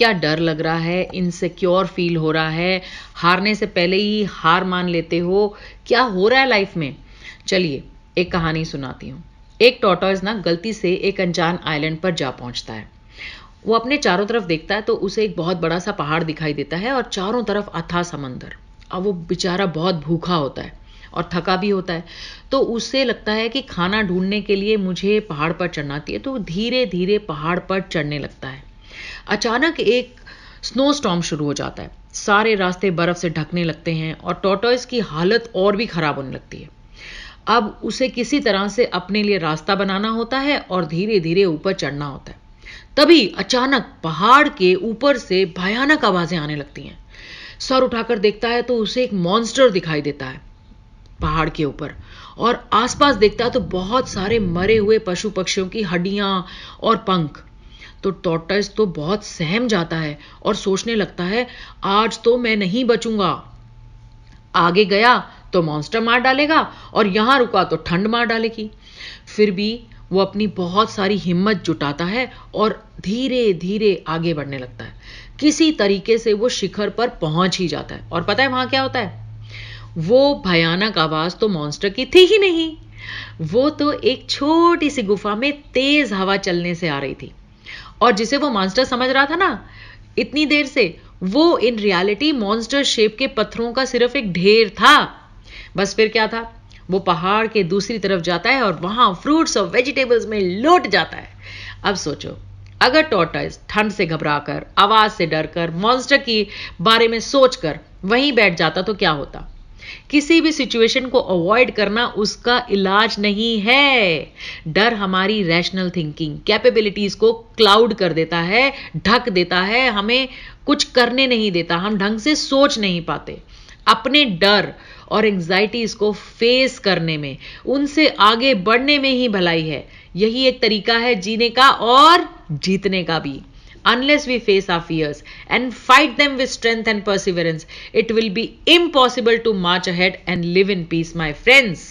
क्या डर लग रहा है, इनसिक्योर फील हो रहा है, हारने से पहले ही हार मान लेते हो, क्या हो रहा है लाइफ में? चलिए एक कहानी सुनाती हूँ। एक टॉर्टोइज ना गलती से एक अनजान आइलैंड पर जा पहुंचता है। वो अपने चारों तरफ देखता है तो उसे एक बहुत बड़ा सा पहाड़ दिखाई देता है और चारों तरफ अथाह समंदर। अब वो बेचारा बहुत भूखा होता है और थका भी होता है, तो उसे लगता है कि खाना ढूंढने के लिए मुझे पहाड़ पर चढ़ना चाहिए। तो धीरे धीरे पहाड़ पर चढ़ने लगता है। अचानक एक स्नो स्टॉर्म शुरू हो जाता है। सारे रास्ते बर्फ से ढकने लगते हैं और टॉर्टोइस की हालत और भी खराब होने लगती है। अब उसे किसी तरह से अपने लिए रास्ता बनाना होता है और धीरे धीरे ऊपर चढ़ना होता है। तभी अचानक पहाड़ के ऊपर से भयानक आवाजें आने लगती हैं। सर उठाकर देखता है तो उसे एक मॉन्स्टर दिखाई देता है पहाड़ के ऊपर, और आसपास देखता है तो बहुत सारे मरे हुए पशु पक्षियों की हड्डियां और पंख। तो टॉर्टोइस तो बहुत सहम जाता है और सोचने लगता है, आज तो मैं नहीं बचूंगा। आगे गया तो मॉन्स्टर मार डालेगा और यहां रुका तो ठंड मार डालेगी। फिर भी वो अपनी बहुत सारी हिम्मत जुटाता है और धीरे धीरे आगे बढ़ने लगता है। किसी तरीके से वो शिखर पर पहुंच ही जाता है। और पता है वहां क्या होता है? वो भयानक आवाज तो मॉन्स्टर की थी ही नहीं, वो तो एक छोटी सी गुफा में तेज हवा चलने से आ रही थी। और जिसे वो मॉन्स्टर समझ रहा था ना इतनी देर से, वो इन रियलिटी मॉन्स्टर शेप के पत्थरों का सिर्फ एक ढेर था। बस फिर क्या था, वो पहाड़ के दूसरी तरफ जाता है और वहां फ्रूट्स और वेजिटेबल्स में लौट जाता है। अब सोचो, अगर टॉर्टोइस ठंड से घबराकर, आवाज से डरकर, मॉन्स्टर की बारे में सोचकर वहीं बैठ जाता तो क्या होता? किसी भी सिचुएशन को अवॉइड करना उसका इलाज नहीं है। डर हमारी रैशनल थिंकिंग कैपेबिलिटीज को क्लाउड कर देता है, ढक देता है, हमें कुछ करने नहीं देता, हम ढंग से सोच नहीं पाते। अपने डर और एंग्जाइटीज को फेस करने में, उनसे आगे बढ़ने में ही भलाई है। यही एक तरीका है जीने का और जीतने का भी। Unless we face our fears and fight them with strength and perseverance, it will be impossible to march ahead and live in peace, my friends.